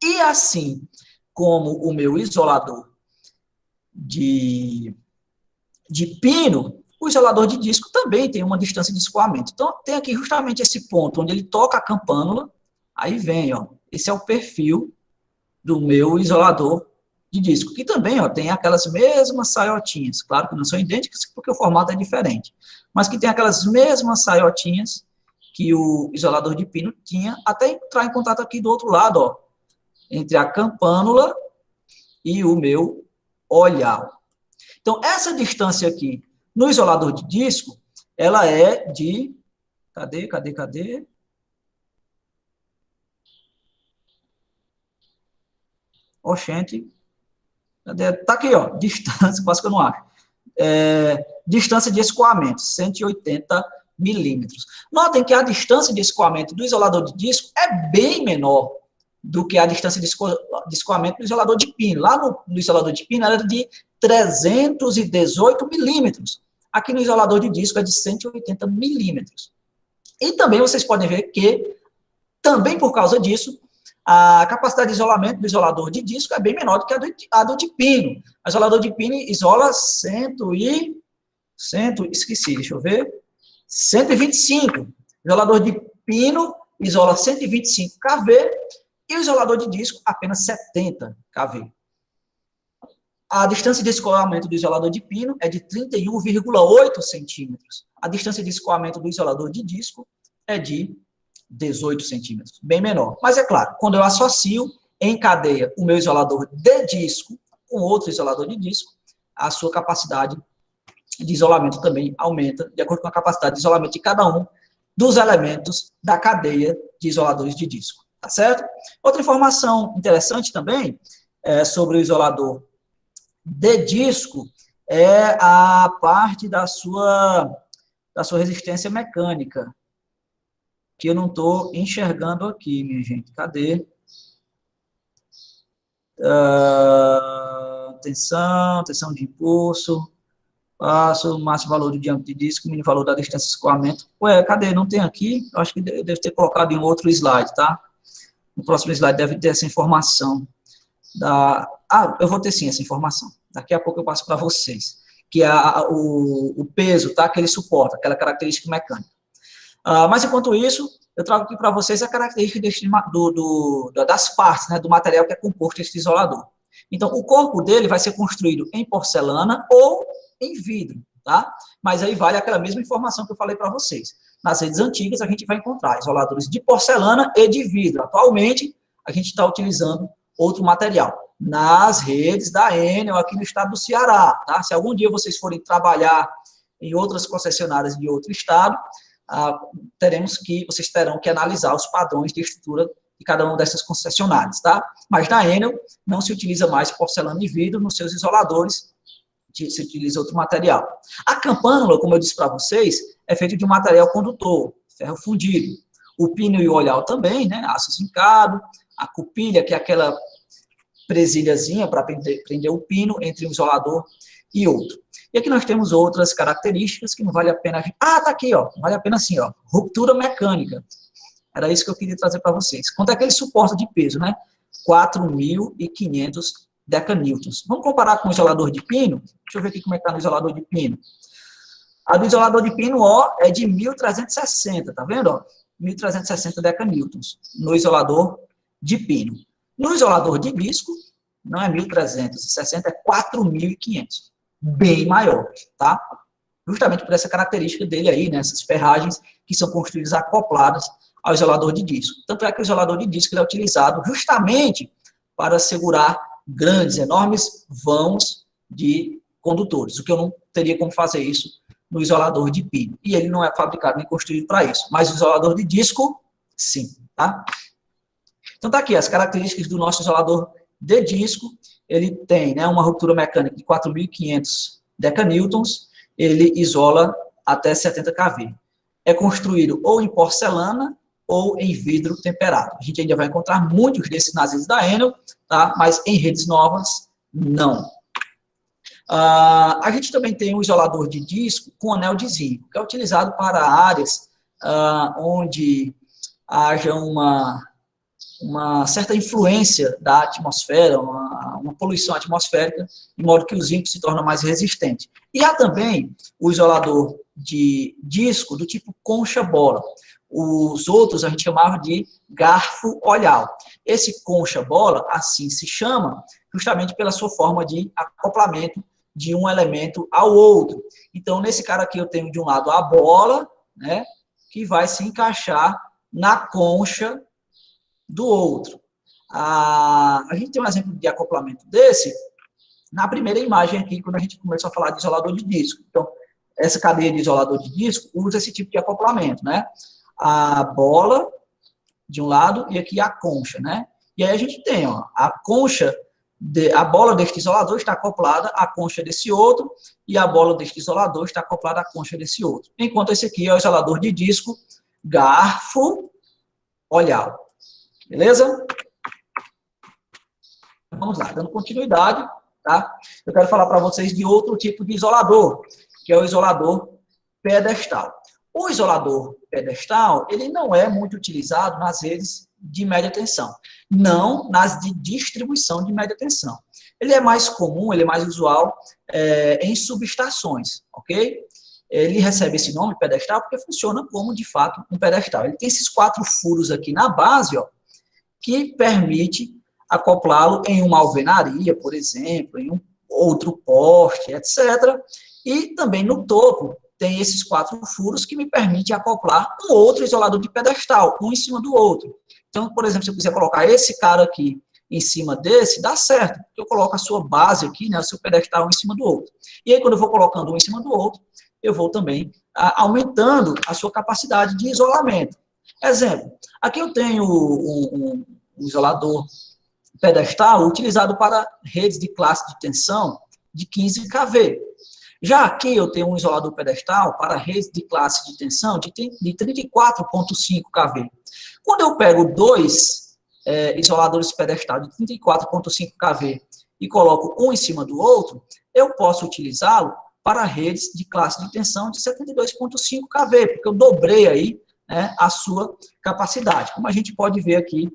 E assim como o meu isolador de pino, o isolador de disco também tem uma distância de escoamento. Então, tem aqui justamente esse ponto onde ele toca a campânula, aí vem, ó, esse é o perfil do meu isolador de disco, que também, ó, tem aquelas mesmas saiotinhas, claro que não são idênticas porque o formato é diferente, mas que tem aquelas mesmas saiotinhas que o isolador de pino tinha, até entrar em contato aqui do outro lado, ó, entre a campânula e o meu olhal. Então, essa distância aqui no isolador de disco, ela é de... Cadê? Oxente. Cadê? Tá aqui, ó. Distância, quase que eu não acho. Distância de escoamento, 180 milímetros. Notem que a distância de escoamento do isolador de disco é bem menor do que a distância de escoamento do isolador de pino. Lá no isolador de pino era de 318 milímetros. Aqui no isolador de disco é de 180 milímetros. E também vocês podem ver que, também por causa disso, a capacidade de isolamento do isolador de disco é bem menor do que a do de pino. O isolador de pino isola 125. O isolador de pino isola 125 kV e o isolador de disco apenas 70 kV. A distância de escoamento do isolador de pino é de 31,8 centímetros. A distância de escoamento do isolador de disco é de 18 centímetros, bem menor. Mas é claro, quando eu associo em cadeia o meu isolador de disco com outro isolador de disco, a sua capacidade de isolamento também aumenta, de acordo com a capacidade de isolamento de cada um dos elementos da cadeia de isoladores de disco, tá certo? Outra informação interessante também sobre o isolador de disco é a parte da sua resistência mecânica, que eu não estou enxergando aqui, minha gente. Cadê? Tensão de impulso, passo, máximo valor do diâmetro de disco, mínimo valor da distância de escoamento. Ué, cadê? Não tem aqui? Eu acho que deve ter colocado em outro slide, tá? No próximo slide deve ter essa informação. Eu vou ter sim essa informação. Daqui a pouco eu passo para vocês. Que é o peso, tá? Que ele suporta, aquela característica mecânica. Mas, enquanto isso, eu trago aqui para vocês a característica das partes, né, do material que é composto este isolador. Então, o corpo dele vai ser construído em porcelana ou em vidro, tá? Mas aí vale aquela mesma informação que eu falei para vocês. Nas redes antigas, a gente vai encontrar isoladores de porcelana e de vidro. Atualmente, a gente está utilizando outro material. Nas redes da Enel, aqui no estado do Ceará, tá? Se algum dia vocês forem trabalhar em outras concessionárias de outro estado, vocês terão que analisar os padrões de estrutura de cada uma dessas concessionárias, tá? Mas na Enel não se utiliza mais porcelana e vidro nos seus isoladores, se utiliza outro material. A campânula, como eu disse para vocês, é feita de um material condutor, ferro fundido. O pino e o olhal também, né? Aço zincado, a cupilha, que é aquela presilhazinha para prender o pino entre um isolador e outro. E aqui nós temos outras características que não vale a pena... Ah, tá aqui, ó. Vale a pena assim, ó. Ruptura mecânica. Era isso que eu queria trazer para vocês. Quanto é que ele suporta de peso, né? 4.500 decanewtons. Vamos comparar com o isolador de pino? Deixa eu ver aqui como é que está no isolador de pino. A do isolador de pino, ó, é de 1.360, tá vendo? Ó? 1.360 decanewtons no isolador de pino. No isolador de disco, não é 1.360, é 4.500. Bem maior, tá? Justamente por essa característica dele aí, né? Essas ferragens que são construídas acopladas ao isolador de disco. Tanto é que o isolador de disco ele é utilizado justamente para segurar grandes, enormes vãos de condutores, o que eu não teria como fazer isso no isolador de pino. E ele não é fabricado nem construído para isso. Mas o isolador de disco, sim, tá? Então, tá aqui as características do nosso isolador de disco. Ele tem, né, uma ruptura mecânica de 4.500 decanewtons, ele isola até 70 kV. É construído ou em porcelana ou em vidro temperado. A gente ainda vai encontrar muitos desses nas redes da Enel, tá? Mas em redes novas, não. A gente também tem um isolador de disco com anel de zinco, que é utilizado para áreas onde haja uma certa influência da atmosfera, uma poluição atmosférica, de modo que o zinco se torna mais resistente. E há também o isolador de disco do tipo concha-bola. Os outros a gente chamava de garfo-olhal. Esse concha-bola, assim se chama, justamente pela sua forma de acoplamento de um elemento ao outro. Então, nesse cara aqui eu tenho de um lado a bola, né, que vai se encaixar na concha do outro. A gente tem um exemplo de acoplamento desse na primeira imagem aqui, quando a gente começou a falar de isolador de disco. Então, essa cadeia de isolador de disco usa esse tipo de acoplamento, né? A bola de um lado e aqui a concha, né? E aí a gente tem, ó, a bola deste isolador está acoplada à concha desse outro e a bola deste isolador está acoplada à concha desse outro. Enquanto esse aqui é o isolador de disco garfo-olhal. Beleza? Vamos lá, dando continuidade, tá? Eu quero falar para vocês de outro tipo de isolador, que é o isolador pedestal. O isolador pedestal, ele não é muito utilizado nas redes de média tensão, não nas de distribuição de média tensão. Ele é mais comum, ele é mais usual em subestações, ok? Ele recebe esse nome, pedestal, porque funciona como, de fato, um pedestal. Ele tem esses 4 furos aqui na base, ó, que permite acoplá-lo em uma alvenaria, por exemplo, em um outro poste, etc. E também no topo tem esses 4 furos que me permitem acoplar um outro isolador de pedestal, um em cima do outro. Então, por exemplo, se eu quiser colocar esse cara aqui em cima desse, dá certo, porque eu coloco a sua base aqui, né, o seu pedestal um em cima do outro. E aí, quando eu vou colocando um em cima do outro, eu vou também aumentando a sua capacidade de isolamento. Exemplo, aqui eu tenho um isolador pedestal utilizado para redes de classe de tensão de 15 kV. Já aqui eu tenho um isolador pedestal para redes de classe de tensão de 34,5 kV. Quando eu pego 2 isoladores pedestal de 34,5 kV e coloco um em cima do outro, eu posso utilizá-lo para redes de classe de tensão de 72,5 kV, porque eu dobrei aí, né, a sua capacidade, como a gente pode ver aqui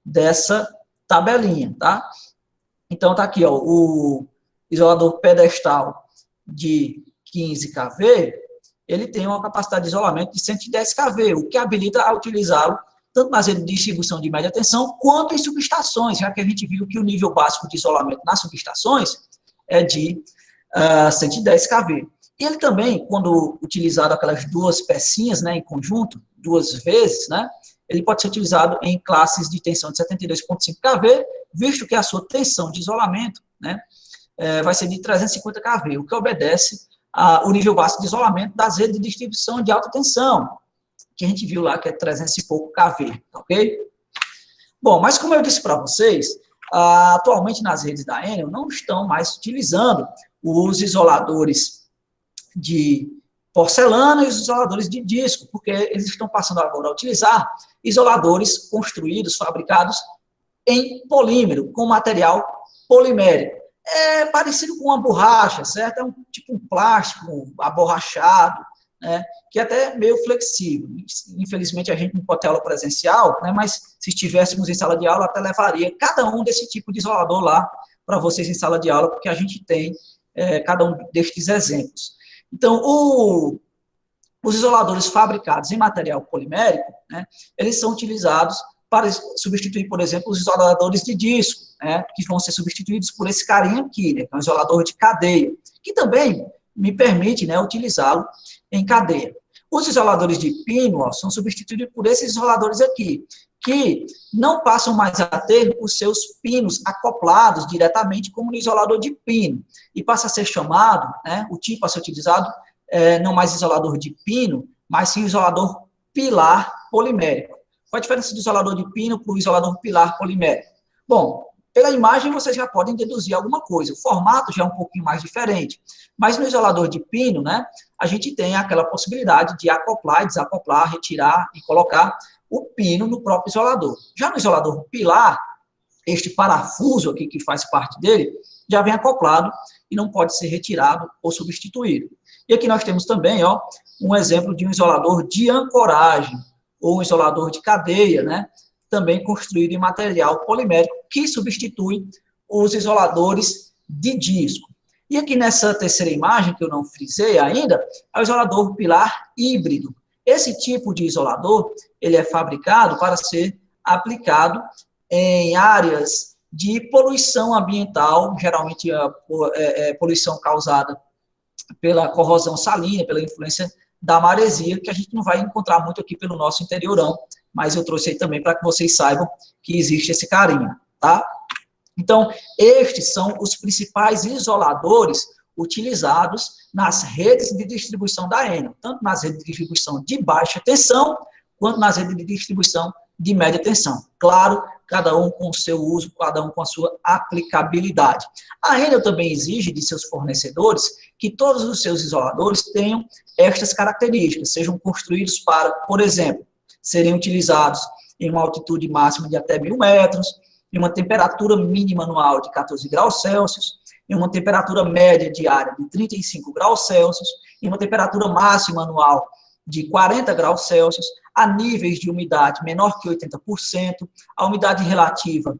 dessa tabelinha, tá? Então, tá aqui, ó, o isolador pedestal de 15 kV, ele tem uma capacidade de isolamento de 110 kV, o que habilita a utilizá-lo tanto nas redes de distribuição de média tensão, quanto em subestações, já que a gente viu que o nível básico de isolamento nas subestações é de 110 kV. E ele também, quando utilizado aquelas 2 pecinhas, né, em conjunto, 2 vezes, né, ele pode ser utilizado em classes de tensão de 72,5 kV, visto que a sua tensão de isolamento, né, vai ser de 350 kV, o que obedece ao nível básico de isolamento das redes de distribuição de alta tensão. que a gente viu lá, que é 300 e pouco kV, ok? Bom, mas como eu disse para vocês, atualmente nas redes da Enel não estão mais utilizando os isoladores de porcelana e os isoladores de disco, porque eles estão passando agora a utilizar isoladores construídos, fabricados em polímero, com material polimérico. É parecido com uma borracha, certo? É tipo um plástico aborrachado, né, que é até meio flexível. Infelizmente, a gente não pode ter aula presencial, né, mas se estivéssemos em sala de aula, até levaria cada um desse tipo de isolador lá para vocês em sala de aula, porque a gente tem cada um destes exemplos. Então, os isoladores fabricados em material polimérico, né, eles são utilizados para substituir, por exemplo, os isoladores de disco, né, que vão ser substituídos por esse carinha aqui, né, que é um isolador de cadeia, que também me permite, né, utilizá-lo em cadeia. Os isoladores de pino, ó, são substituídos por esses isoladores aqui, que não passam mais a ter os seus pinos acoplados diretamente como no isolador de pino, e passa a ser chamado, né, o tipo a ser utilizado, não mais isolador de pino, mas sim isolador pilar polimérico. Qual a diferença do isolador de pino para o isolador pilar polimérico? Bom, pela imagem vocês já podem deduzir alguma coisa. O formato já é um pouquinho mais diferente. Mas no isolador de pino, né, a gente tem aquela possibilidade de acoplar, desacoplar, retirar e colocar o pino no próprio isolador. Já no isolador pilar, este parafuso aqui que faz parte dele, já vem acoplado e não pode ser retirado ou substituído. E aqui nós temos também, ó, um exemplo de um isolador de ancoragem, ou um isolador de cadeia, né, também construído em material polimérico, que substitui os isoladores de disco. E aqui nessa terceira imagem, que eu não frisei ainda, é o isolador pilar híbrido. Esse tipo de isolador, ele é fabricado para ser aplicado em áreas de poluição ambiental, geralmente poluição causada pela corrosão salina, pela influência da maresia, que a gente não vai encontrar muito aqui pelo nosso interiorão, mas eu trouxe aí também para que vocês saibam que existe esse carinho, tá? Então, estes são os principais isoladores utilizados nas redes de distribuição da Enel, tanto nas redes de distribuição de baixa tensão, quanto nas redes de distribuição de média tensão. Claro, cada um com o seu uso, cada um com a sua aplicabilidade. A Enel também exige de seus fornecedores que todos os seus isoladores tenham estas características, sejam construídos para, por exemplo, serem utilizados em uma altitude máxima de até 1.000 metros, em uma temperatura mínima anual de 14 graus Celsius, em uma temperatura média diária de 35 graus Celsius, em uma temperatura máxima anual de 40 graus Celsius, a níveis de umidade menor que 80%, a umidade relativa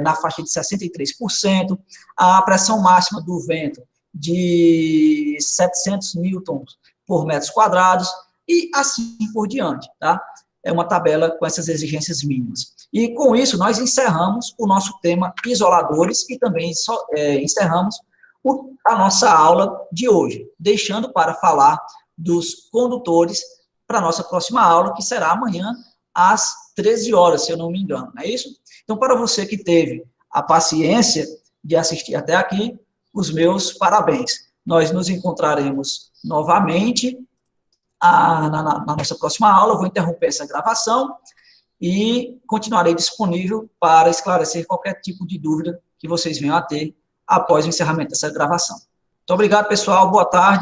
na faixa de 63%, a pressão máxima do vento de 700 newtons por metros quadrados, e assim por diante, tá? É uma tabela com essas exigências mínimas. E com isso, nós encerramos o nosso tema isoladores e também encerramos a nossa aula de hoje, deixando para falar dos condutores para a nossa próxima aula, que será amanhã às 13 horas, se eu não me engano, não é isso? Então, para você que teve a paciência de assistir até aqui, os meus parabéns. Nós nos encontraremos novamente na nossa próxima aula. Eu vou interromper essa gravação e continuarei disponível para esclarecer qualquer tipo de dúvida que vocês venham a ter após o encerramento dessa gravação. Muito obrigado, pessoal. Boa tarde.